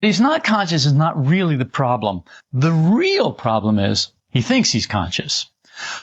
He's not conscious is not really the problem. The real problem is he thinks he's conscious.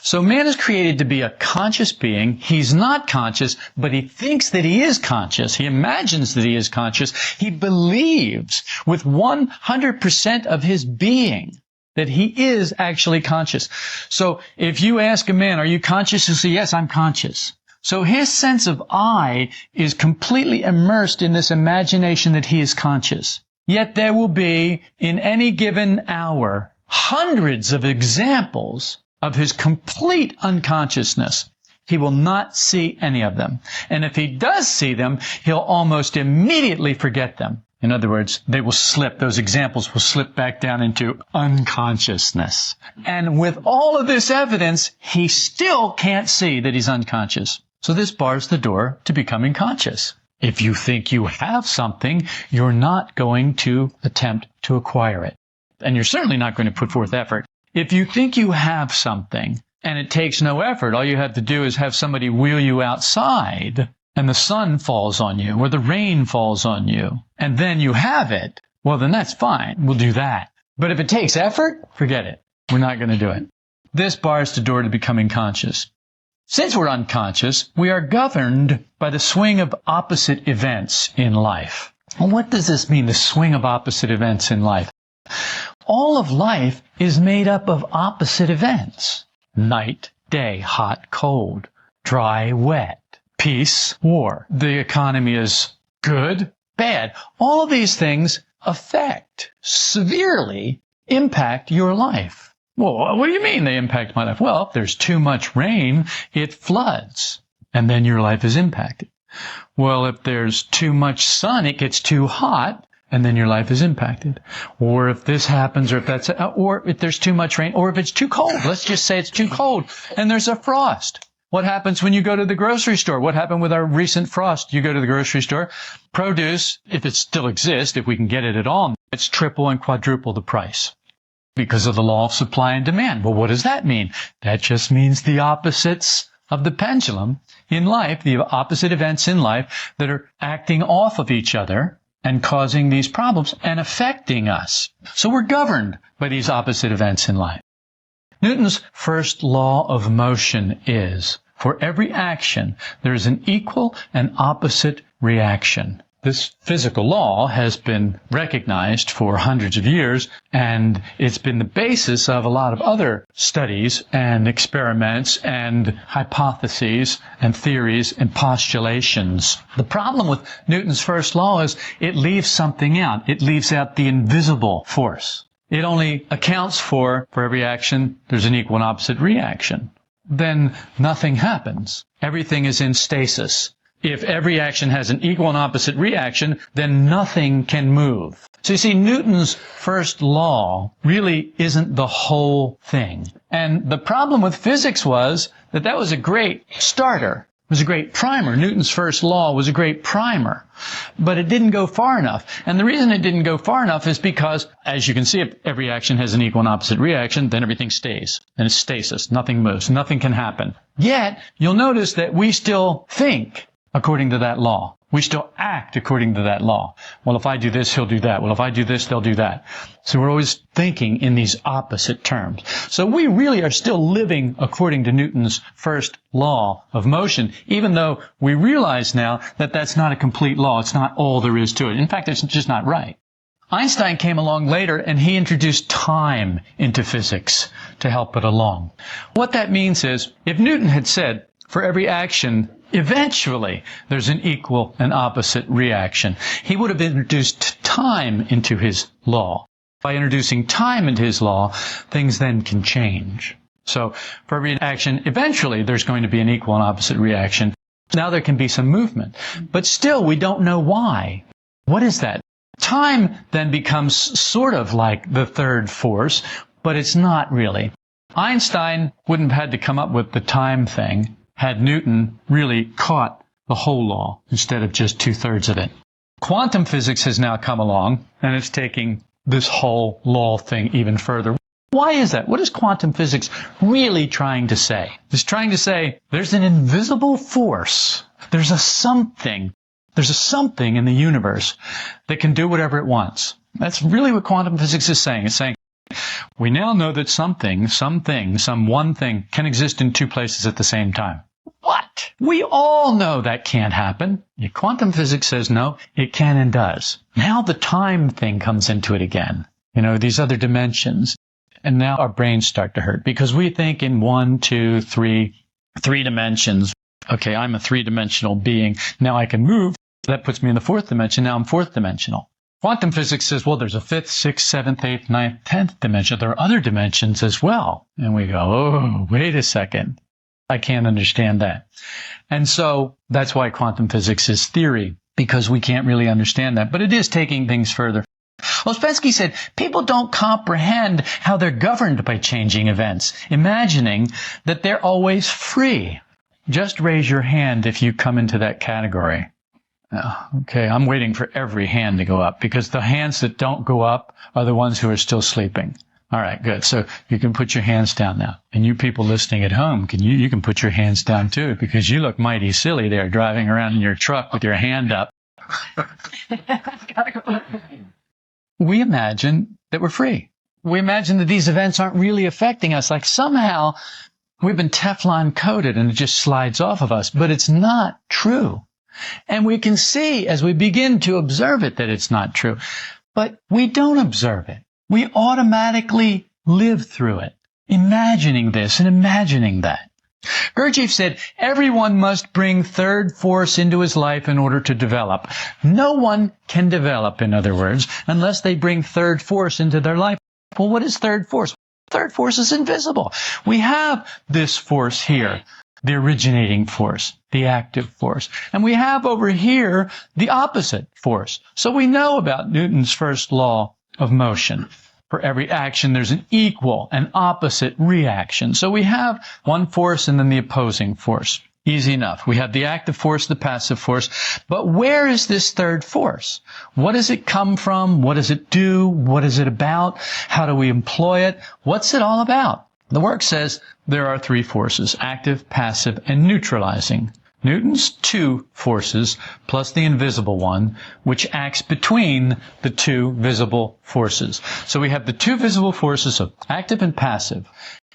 So man is created to be a conscious being. He's not conscious, but he thinks that he is conscious. He imagines that he is conscious. He believes with 100% of his being that he is actually conscious. So if you ask a man, are you conscious? He'll say, yes, I'm conscious. So his sense of I is completely immersed in this imagination that he is conscious. Yet there will be, in any given hour, hundreds of examples of his complete unconsciousness. He will not see any of them. And if he does see them, he'll almost immediately forget them. In other words, they will slip, those examples will slip back down into unconsciousness. And with all of this evidence, he still can't see that he's unconscious. So this bars the door to becoming conscious. If you think you have something, you're not going to attempt to acquire it. And you're certainly not going to put forth effort. If you think you have something and it takes no effort, all you have to do is have somebody wheel you outside and the sun falls on you or the rain falls on you and then you have it, well, then that's fine. We'll do that. But if it takes effort, forget it. We're not going to do it. This bars the door to becoming conscious. Since we're unconscious, we are governed by the swing of opposite events in life. Well, what does this mean, the swing of opposite events in life? All of life is made up of opposite events. Night, day, hot, cold, dry, wet, peace, war. The economy is good, bad. All of these things affect, severely impact your life. Well, what do you mean they impact my life? Well, if there's too much rain, it floods, and then your life is impacted. Well, if there's too much sun, it gets too hot, and then your life is impacted. Or if this happens, or if there's too much rain, or if it's too cold. Let's just say it's too cold, and there's a frost. What happens when you go to the grocery store? What happened with our recent frost? You go to the grocery store, produce, if it still exists, if we can get it at all, it's triple and quadruple the price. Because of the law of supply and demand. Well, what does that mean? That just means the opposites of the pendulum in life, the opposite events in life that are acting off of each other and causing these problems and affecting us. So we're governed by these opposite events in life. Newton's first law of motion is, for every action, there is an equal and opposite reaction. This physical law has been recognized for hundreds of years, and it's been the basis of a lot of other studies and experiments and hypotheses and theories and postulations. The problem with Newton's first law is it leaves something out. It leaves out the invisible force. It only accounts for every action, there's an equal and opposite reaction. Then nothing happens. Everything is in stasis. If every action has an equal and opposite reaction, then nothing can move. So you see, Newton's first law really isn't the whole thing. And the problem with physics was that was a great starter. It was a great primer. Newton's first law was a great primer. But it didn't go far enough. And the reason it didn't go far enough is because, as you can see, if every action has an equal and opposite reaction, then everything stays. And it's stasis. Nothing moves. Nothing can happen. Yet, you'll notice that we still think according to that law. We still act according to that law. Well, if I do this, he'll do that. Well, if I do this, they'll do that. So we're always thinking in these opposite terms. So we really are still living according to Newton's first law of motion, even though we realize now that that's not a complete law. It's not all there is to it. In fact, it's just not right. Einstein came along later and he introduced time into physics to help it along. What that means is, if Newton had said, for every action, eventually, there's an equal and opposite reaction, he would have introduced time into his law. By introducing time into his law, things then can change. So, for every action, eventually, there's going to be an equal and opposite reaction. Now there can be some movement. But still, we don't know why. What is that? Time then becomes sort of like the third force, but it's not really. Einstein wouldn't have had to come up with the time thing had Newton really caught the whole law instead of just 2/3 of it. Quantum physics has now come along, and it's taking this whole law thing even further. Why is that? What is quantum physics really trying to say? It's trying to say there's an invisible force. There's a something in the universe that can do whatever it wants. That's really what quantum physics is saying. It's saying, we now know that some one thing can exist in two places at the same time. What? We all know that can't happen. Quantum physics says no, it can and does. Now the time thing comes into it again. These other dimensions. And now our brains start to hurt because we think in 1, 2, 3 dimensions. Okay, I'm a three-dimensional being. Now I can move. That puts me in the fourth dimension. Now I'm fourth dimensional. Quantum physics says, well, there's a fifth, sixth, seventh, eighth, ninth, 10th dimension. There are other dimensions as well. And we go, oh, wait a second. I can't understand that. And so that's why quantum physics is theory, because we can't really understand that. But it is taking things further. Ouspensky said, people don't comprehend how they're governed by changing events, imagining that they're always free. Just raise your hand if you come into that category. Okay, I'm waiting for every hand to go up, because the hands that don't go up are the ones who are still sleeping. All right, good. So you can put your hands down now. And you people listening at home, you can put your hands down too, because you look mighty silly there driving around in your truck with your hand up. We imagine that we're free. We imagine that these events aren't really affecting us. Like somehow we've been Teflon coated and it just slides off of us. But it's not true. And we can see as we begin to observe it that it's not true. But we don't observe it. We automatically live through it, imagining this and imagining that. Gurdjieff said, everyone must bring third force into his life in order to develop. No one can develop, in other words, unless they bring third force into their life. Well, what is third force? Third force is invisible. We have this force here, the originating force, the active force. And we have over here the opposite force. So we know about Newton's first law of motion. For every action, there's an equal and opposite reaction. So we have one force and then the opposing force. Easy enough. We have the active force, the passive force. But where is this third force? What does it come from? What does it do? What is it about? How do we employ it? What's it all about? The work says there are three forces, active, passive, and neutralizing. Newton's two forces plus the invisible one, which acts between the two visible forces. So we have the two visible forces of active and passive.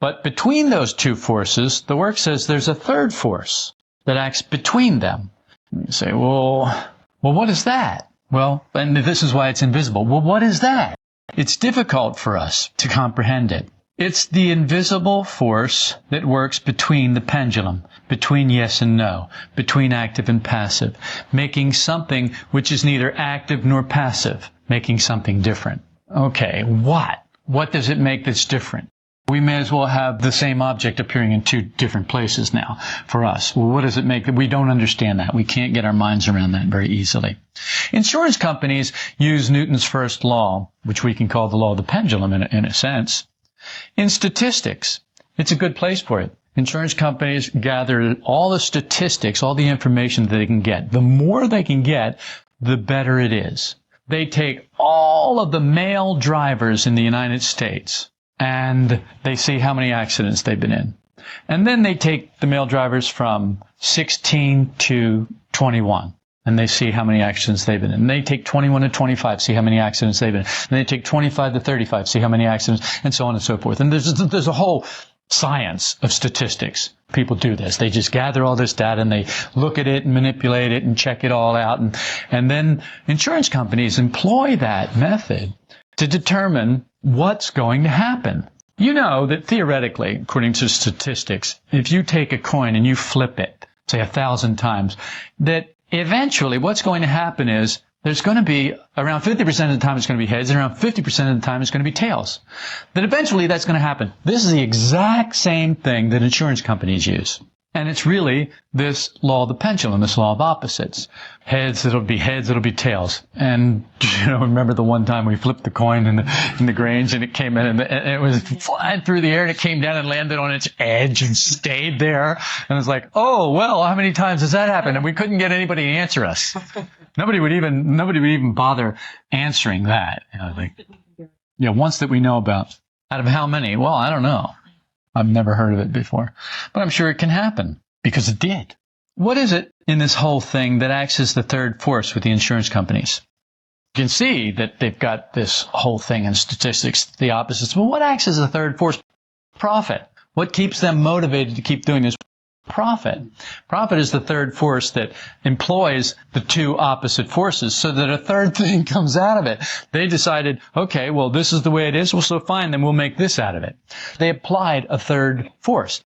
But between those two forces, the work says there's a third force that acts between them. You say, well, what is that? Well, and this is why it's invisible. Well, what is that? It's difficult for us to comprehend it. It's the invisible force that works between the pendulum, between yes and no, between active and passive, making something which is neither active nor passive, making something different. Okay, what? What does it make that's different? We may as well have the same object appearing in two different places now for us. Well, what does it make? We don't understand that. We can't get our minds around that very easily. Insurance companies use Newton's first law, which we can call the law of the pendulum in a sense. In statistics, it's a good place for it. Insurance companies gather all the statistics, all the information that they can get. The more they can get, the better it is. They take all of the male drivers in the United States and they see how many accidents they've been in. And then they take the male drivers from 16 to 21. And they see how many accidents they've been in. And they take 21 to 25, see how many accidents they've been in. And they take 25 to 35, see how many accidents, and so on and so forth. And there's a whole science of statistics. People do this. They just gather all this data and they look at it and manipulate it and check it all out. And then insurance companies employ that method to determine what's going to happen. You know that theoretically, according to statistics, if you take a coin and you flip it, say 1,000 times, that eventually, what's going to happen is there's going to be around 50% of the time it's going to be heads, and around 50% of the time it's going to be tails. That eventually that's going to happen. This is the exact same thing that insurance companies use. And it's really this law of the pendulum, this law of opposites. Heads, it'll be heads, it'll be tails. And, remember the one time we flipped the coin in the Grange and it came in and it was flying through the air and it came down and landed on its edge and stayed there. And it's like, oh, well, how many times has that happened? And we couldn't get anybody to answer us. Nobody would even bother answering that. Once that we know about. Out of how many? Well, I don't know. I've never heard of it before. But I'm sure it can happen, because it did. What is it in this whole thing that acts as the third force with the insurance companies? You can see that they've got this whole thing in statistics, the opposites. Well, what acts as a third force? Profit. What keeps them motivated to keep doing this? Profit. Profit is the third force that employs the two opposite forces so that a third thing comes out of it. They decided, okay, well, this is the way it is. Well, so fine, then we'll make this out of it. They applied a third force.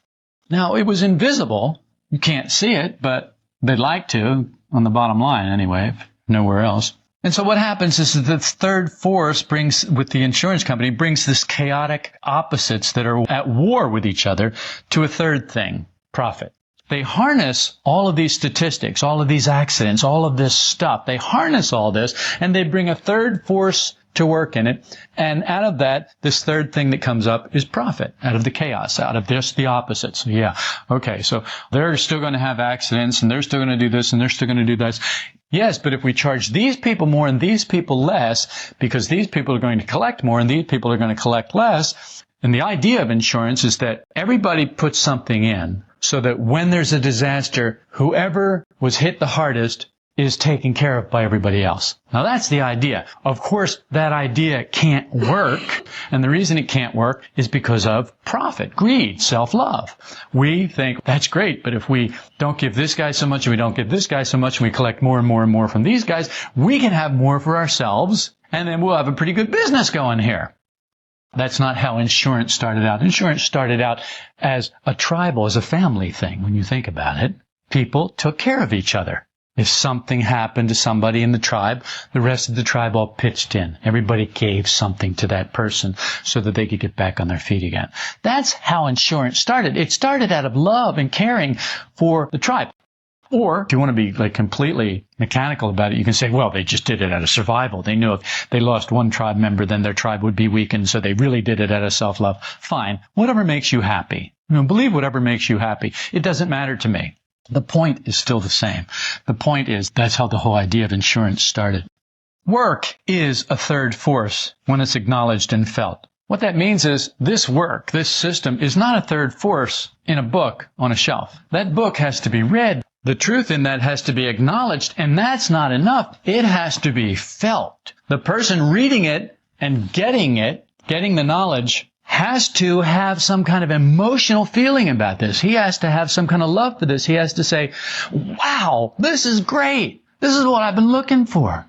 Now, it was invisible. You can't see it, but they'd like to, on the bottom line anyway, nowhere else. And so what happens is that the third force brings, with the insurance company, brings this chaotic opposites that are at war with each other to a third thing, profit. They harness all of these statistics, all of these accidents, all of this stuff. They harness all this, and they bring a third force to work in it. And out of that, this third thing that comes up is profit, out of the chaos, out of just the opposites. Yeah, okay, so they're still going to have accidents, and they're still going to do this, and they're still going to do this. Yes, but if we charge these people more and these people less, because these people are going to collect more and these people are going to collect less, and the idea of insurance is that everybody puts something in so that when there's a disaster, whoever was hit the hardest is taken care of by everybody else. Now that's the idea. Of course, that idea can't work, and the reason it can't work is because of profit, greed, self-love. We think that's great, but if we don't give this guy so much and we don't give this guy so much and we collect more and more and more from these guys, we can have more for ourselves, and then we'll have a pretty good business going here. That's not how insurance started out. Insurance started out as a tribal, as a family thing. When you think about it, people took care of each other. If something happened to somebody in the tribe, the rest of the tribe all pitched in. Everybody gave something to that person so that they could get back on their feet again. That's how insurance started. It started out of love and caring for the tribe. Or if you want to be like completely mechanical about it, you can say, well, they just did it out of survival. They knew if they lost one tribe member, then their tribe would be weakened, so they really did it out of self-love. Fine. Whatever makes you happy. Believe whatever makes you happy. It doesn't matter to me. The point is still the same. The point is that's how the whole idea of insurance started. Work is a third force when it's acknowledged and felt. What that means is this work, this system, is not a third force in a book on a shelf. That book has to be read. The truth in that has to be acknowledged, and that's not enough. It has to be felt. The person reading it and getting the knowledge, has to have some kind of emotional feeling about this. He has to have some kind of love for this. He has to say, wow, this is great. This is what I've been looking for.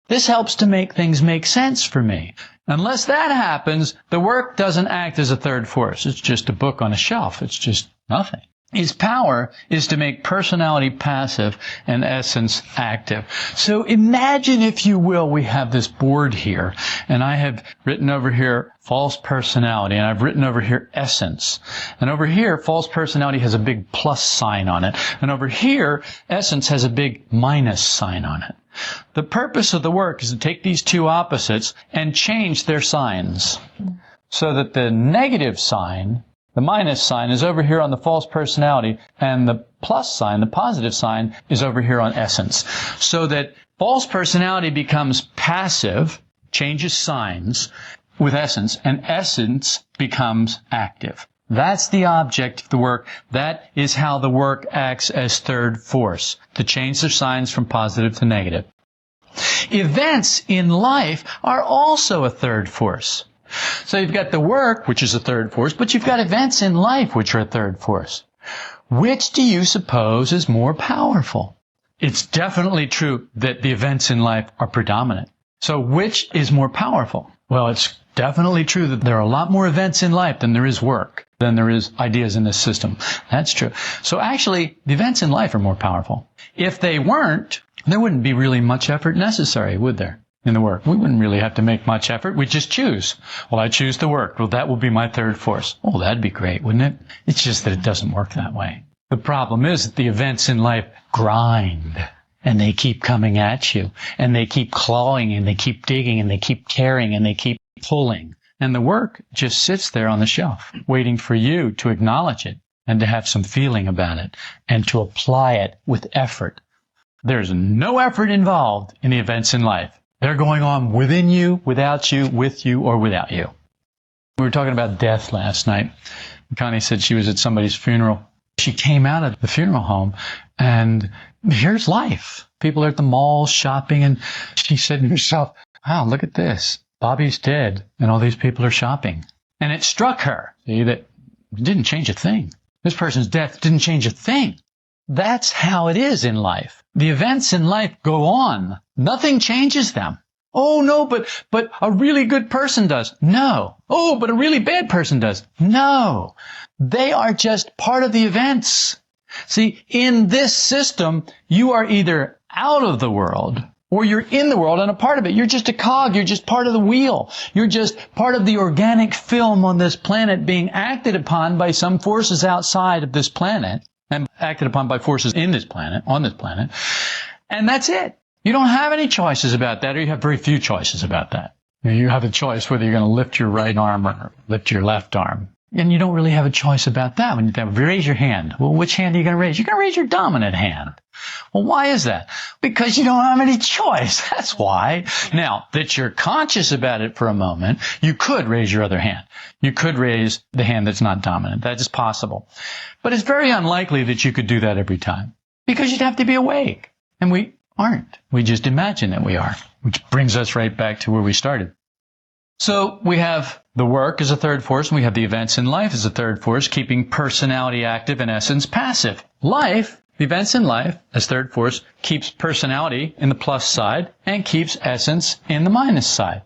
This helps to make things make sense for me. Unless that happens, the work doesn't act as a third force. It's just a book on a shelf. It's just nothing. Its power is to make personality passive and essence active. So imagine, if you will, we have this board here, and I have written over here false personality, and I've written over here essence. And over here, false personality has a big plus sign on it. And over here, essence has a big minus sign on it. The purpose of the work is to take these two opposites and change their signs so that the negative sign, the minus sign, is over here on the false personality, and the plus sign, the positive sign, is over here on essence. So that false personality becomes passive, changes signs with essence, and essence becomes active. That's the object of the work. That is how the work acts as third force, to change their signs from positive to negative. Events in life are also a third force. So you've got the work, which is a third force, but you've got events in life, which are a third force. Which do you suppose is more powerful? It's definitely true that the events in life are predominant. So which is more powerful? Well, it's definitely true that there are a lot more events in life than there is work, than there is ideas in this system. That's true. So actually, the events in life are more powerful. If they weren't, there wouldn't be really much effort necessary, would there? In the work. We wouldn't really have to make much effort. We'd just choose. Well, I choose the work. Well, that will be my third force. Oh, that'd be great, wouldn't it? It's just that it doesn't work that way. The problem is that the events in life grind, and they keep coming at you, and they keep clawing, and they keep digging, and they keep tearing, and they keep pulling. And the work just sits there on the shelf, waiting for you to acknowledge it, and to have some feeling about it, and to apply it with effort. There's no effort involved in the events in life. They're going on within you, without you, with you, or without you. We were talking about death last night. Connie said she was at somebody's funeral. She came out of the funeral home, and here's life. People are at the mall shopping, and she said to herself, wow, look at this. Bobby's dead, and all these people are shopping. And it struck her, see, that it didn't change a thing. This person's death didn't change a thing. That's how it is in life. The events in life go on. Nothing changes them. Oh, no, but a really good person does. No. Oh, but a really bad person does. No. They are just part of the events. See, in this system, you are either out of the world or you're in the world and a part of it. You're just a cog. You're just part of the wheel. You're just part of the organic film on this planet being acted upon by some forces outside of this planet and acted upon by forces in this planet, on this planet. And that's it. You don't have any choices about that, or you have very few choices about that. You have a choice whether you're going to lift your right arm or lift your left arm. And you don't really have a choice about that. When you raise your hand, well, which hand are you going to raise? You're going to raise your dominant hand. Well, why is that? Because you don't have any choice. That's why. Now, that you're conscious about it for a moment, you could raise your other hand. You could raise the hand that's not dominant. That is possible. But it's very unlikely that you could do that every time, because you'd have to be awake. And we aren't. We just imagine that we are, which brings us right back to where we started. So we have the work as a third force, and we have the events in life as a third force, keeping personality active and essence passive. Life, the events in life as third force, keeps personality in the plus side and keeps essence in the minus side.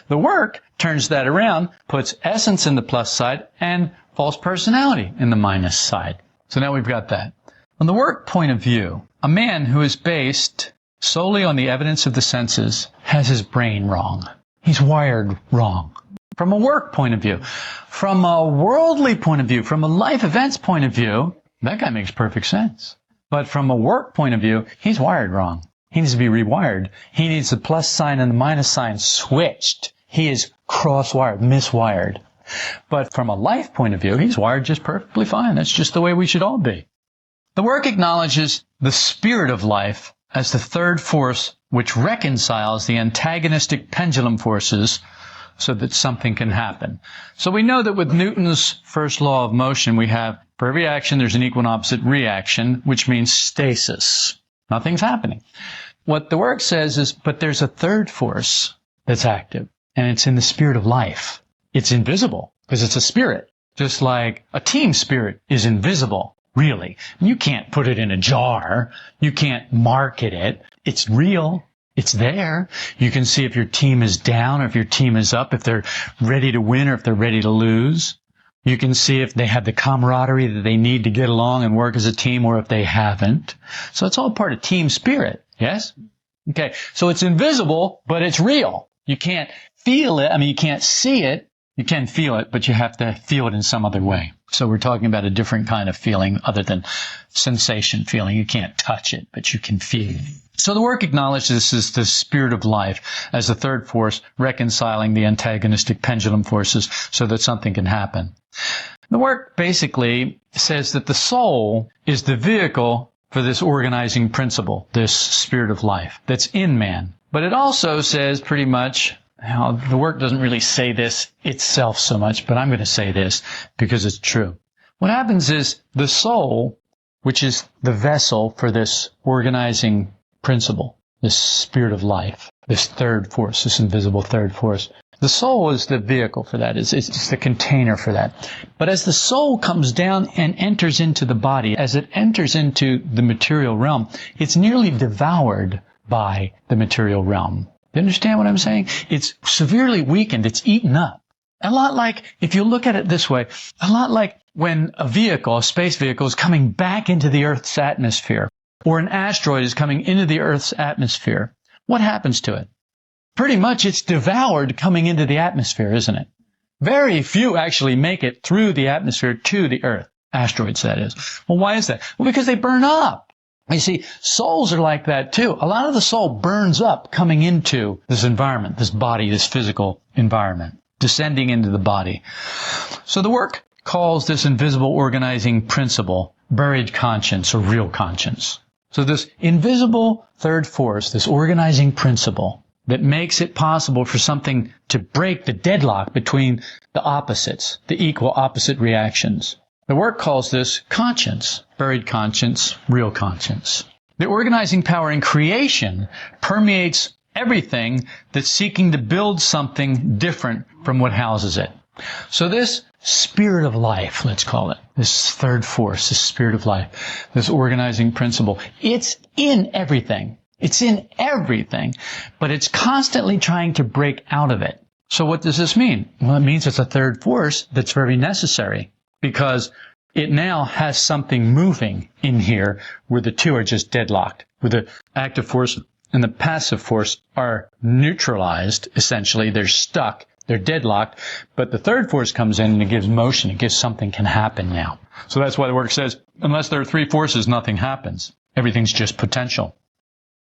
The work turns that around, puts essence in the plus side and false personality in the minus side. So now we've got that. From the work point of view, a man who is based solely on the evidence of the senses has his brain wrong. He's wired wrong. From a work point of view, from a worldly point of view, from a life events point of view, that guy makes perfect sense. But from a work point of view, he's wired wrong. He needs to be rewired. He needs the plus sign and the minus sign switched. He is cross-wired, miswired. But from a life point of view, he's wired just perfectly fine. That's just the way we should all be. The work acknowledges the spirit of life as the third force which reconciles the antagonistic pendulum forces so that something can happen. So we know that with Newton's first law of motion, we have, for every action, there's an equal and opposite reaction, which means stasis. Nothing's happening. What the work says is, but there's a third force that's active, and it's in the spirit of life. It's invisible, because it's a spirit. Just like a team spirit is invisible, really. You can't put it in a jar. You can't market it. It's real. It's there. You can see if your team is down or if your team is up, if they're ready to win or if they're ready to lose. You can see if they have the camaraderie that they need to get along and work as a team or if they haven't. So it's all part of team spirit. Yes? Okay. So it's invisible, but it's real. You can't feel it. I mean, you can't see it. You can feel it, but you have to feel it in some other way. So we're talking about a different kind of feeling other than sensation feeling. You can't touch it, but you can feel it. So the work acknowledges this is the spirit of life as the third force reconciling the antagonistic pendulum forces so that something can happen. The work basically says that the soul is the vehicle for this organizing principle, this spirit of life that's in man. But it also says pretty much, now, the work doesn't really say this itself so much, but I'm going to say this because it's true. What happens is the soul, which is the vessel for this organizing principle, this spirit of life, this third force, this invisible third force, the soul is the vehicle for that. It's the container for that. But as the soul comes down and enters into the body, as it enters into the material realm, it's nearly devoured by the material realm. You understand what I'm saying? It's severely weakened. It's eaten up. A lot like, if you look at it this way, a lot like when a vehicle, a space vehicle, is coming back into the Earth's atmosphere, or an asteroid is coming into the Earth's atmosphere. What happens to it? Pretty much it's devoured coming into the atmosphere, isn't it? Very few actually make it through the atmosphere to the Earth. Asteroids, that is. Well, why is that? Well, because they burn up. You see, souls are like that too. A lot of the soul burns up coming into this environment, this body, this physical environment, descending into the body. So the work calls this invisible organizing principle buried conscience or real conscience. So this invisible third force, this organizing principle that makes it possible for something to break the deadlock between the opposites, the equal opposite reactions. The work calls this conscience, buried conscience, real conscience. The organizing power in creation permeates everything that's seeking to build something different from what houses it. So this spirit of life, let's call it, this third force, this spirit of life, this organizing principle, it's in everything. It's in everything, but it's constantly trying to break out of it. So what does this mean? Well, it means it's a third force that's very necessary because it now has something moving in here where the two are just deadlocked, where the active force and the passive force are neutralized, essentially. They're stuck. They're deadlocked. But the third force comes in and it gives motion. It gives something can happen now. So that's why the work says, unless there are three forces, nothing happens. Everything's just potential.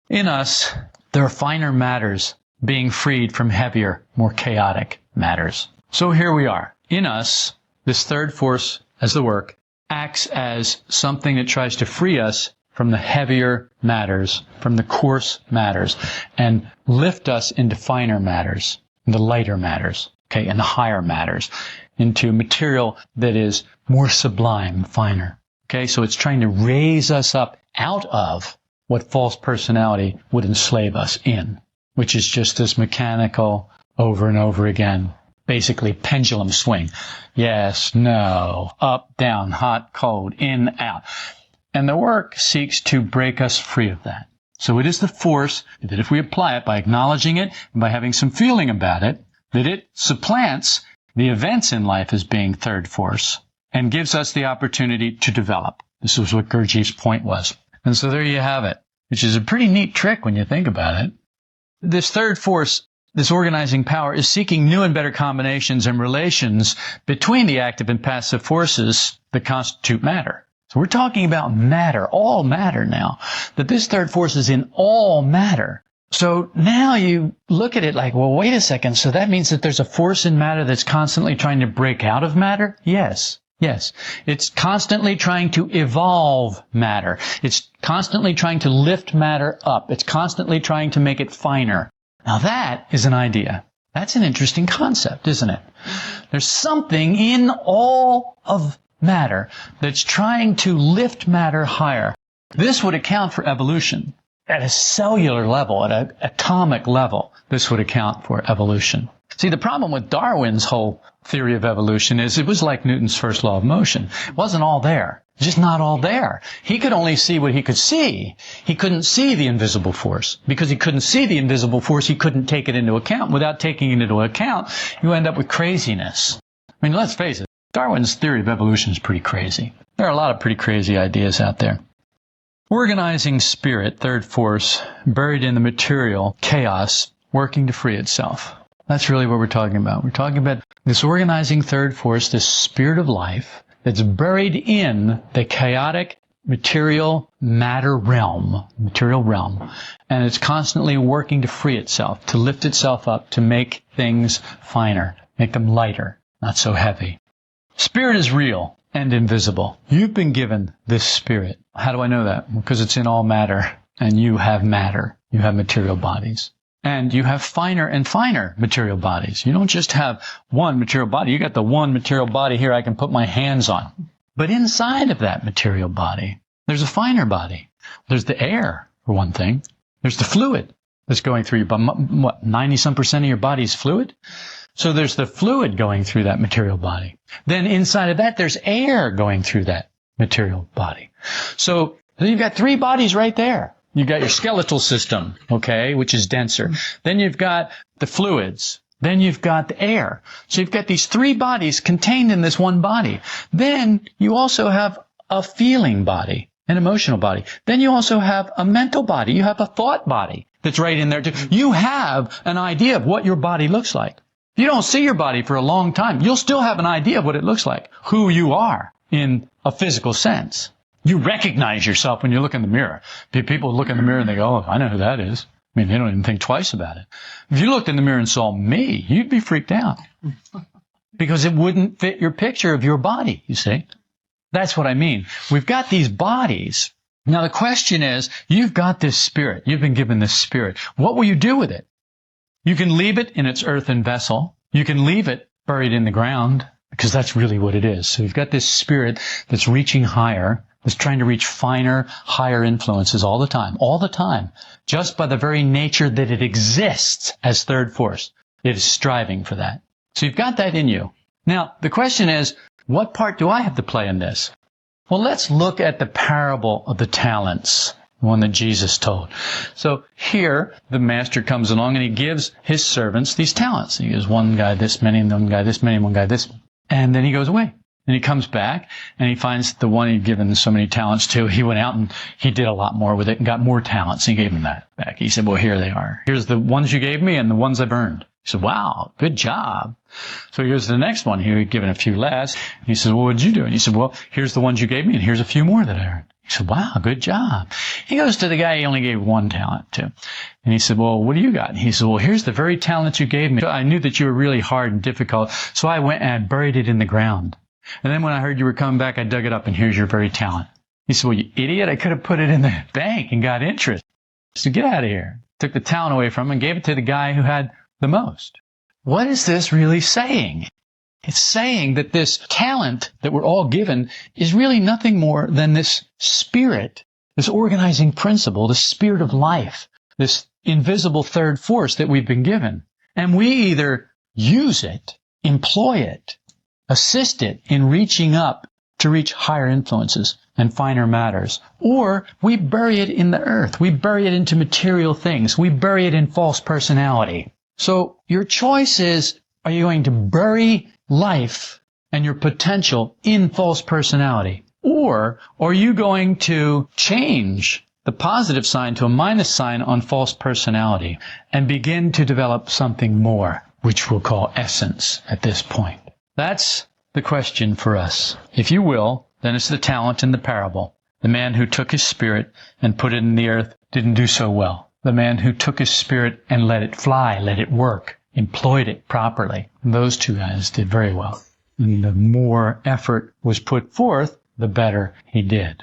In us, there are finer matters being freed from heavier, more chaotic matters. So here we are. In us, this third force, as the work, acts as something that tries to free us from the heavier matters, from the coarse matters, and lift us into finer matters, the lighter matters, okay, and the higher matters, into material that is more sublime, finer. Okay, so it's trying to raise us up out of what false personality would enslave us in, which is just this mechanical, over and over again, basically pendulum swing. Yes, no, up, down, hot, cold, in, out. And the work seeks to break us free of that. So it is the force that if we apply it by acknowledging it and by having some feeling about it, that it supplants the events in life as being third force and gives us the opportunity to develop. This was what Gurdjieff's point was. And so there you have it, which is a pretty neat trick when you think about it. This third force, this organizing power, is seeking new and better combinations and relations between the active and passive forces that constitute matter. So we're talking about matter, all matter now, that this third force is in all matter. So now you look at it like, well, wait a second, so that means that there's a force in matter that's constantly trying to break out of matter? Yes. Yes. It's constantly trying to evolve matter. It's constantly trying to lift matter up. It's constantly trying to make it finer. Now that is an idea. That's an interesting concept, isn't it? There's something in all of matter that's trying to lift matter higher. This would account for evolution. At a cellular level, at an atomic level, this would account for evolution. See, the problem with Darwin's whole theory of evolution is it was like Newton's first law of motion. It wasn't all there. It's just not all there. He could only see what he could see. He couldn't see the invisible force. Because he couldn't see the invisible force, he couldn't take it into account. Without taking it into account, you end up with craziness. I mean, let's face it, Darwin's theory of evolution is pretty crazy. There are a lot of pretty crazy ideas out there. Organizing spirit, third force, buried in the material, chaos, working to free itself. That's really what we're talking about. We're talking about this organizing third force, this spirit of life that's buried in the chaotic material matter realm, and it's constantly working to free itself, to lift itself up, to make things finer, make them lighter, not so heavy. Spirit is real and invisible. You've been given this spirit. How do I know that? Because it's in all matter, and you have matter. You have material bodies. And you have finer and finer material bodies. You don't just have one material body. You got the one material body here I can put my hands on. But inside of that material body, there's a finer body. There's the air, for one thing. There's the fluid that's going through your body. What, 90-some% of your body is fluid? So there's the fluid going through that material body. Then inside of that, there's air going through that material body. So you've got three bodies right there. You've got your skeletal system, okay, which is denser. Then you've got the fluids. Then you've got the air. So you've got these three bodies contained in this one body. Then you also have a feeling body, an emotional body. Then you also have a mental body. You have a thought body that's right in there too. You have an idea of what your body looks like. If you don't see your body for a long time, you'll still have an idea of what it looks like, who you are in a physical sense. You recognize yourself when you look in the mirror. People look in the mirror and they go, oh, I know who that is. I mean, they don't even think twice about it. If you looked in the mirror and saw me, you'd be freaked out. Because it wouldn't fit your picture of your body, you see. That's what I mean. We've got these bodies. Now the question is, you've got this spirit. You've been given this spirit. What will you do with it? You can leave it in its earthen vessel. You can leave it buried in the ground. because that's really what it is. So you've got this spirit that's reaching higher, that's trying to reach finer, higher influences all the time, just by the very nature that it exists as third force. It is striving for that. So you've got that in you. Now, the question is, what part do I have to play in this? Well, let's look at the parable of the talents, the one that Jesus told. So here, the master comes along and he gives his servants these talents. He gives one guy this many, and one guy this many, and one guy this many. And then he goes away. And he comes back and he finds the one he'd given so many talents to. He went out and he did a lot more with it and got more talents. He gave him that back. He said, well, here they are. Here's the ones you gave me and the ones I've earned. He said, wow, good job. So here's the next one. He had given a few less. He said, well, what did you do? And he said, well, here's the ones you gave me and here's a few more that I earned. He said, wow, good job. He goes to the guy he only gave one talent to. And he said, well, what do you got? And he said, well, here's the very talent you gave me. I knew that you were really hard and difficult, so I went and I buried it in the ground. And then when I heard you were coming back, I dug it up and here's your very talent. He said, well, you idiot, I could have put it in the bank and got interest. So get out of here. Took the talent away from him and gave it to the guy who had the most. What is this really saying? It's saying that this talent that we're all given is really nothing more than this spirit, this organizing principle, the spirit of life, this invisible third force that we've been given. And we either use it, employ it, assist it in reaching up to reach higher influences and finer matters, or we bury it in the earth. We bury it into material things. We bury it in false personality. So your choice is, are you going to bury life and your potential in false personality? Or are you going to change the positive sign to a minus sign on false personality and begin to develop something more, which we'll call essence at this point? That's the question for us. If you will, then it's the talent in the parable. The man who took his spirit and put it in the earth didn't do so well. The man who took his spirit and let it fly, let it work, employed it properly. Those two guys did very well. And the more effort was put forth, the better he did.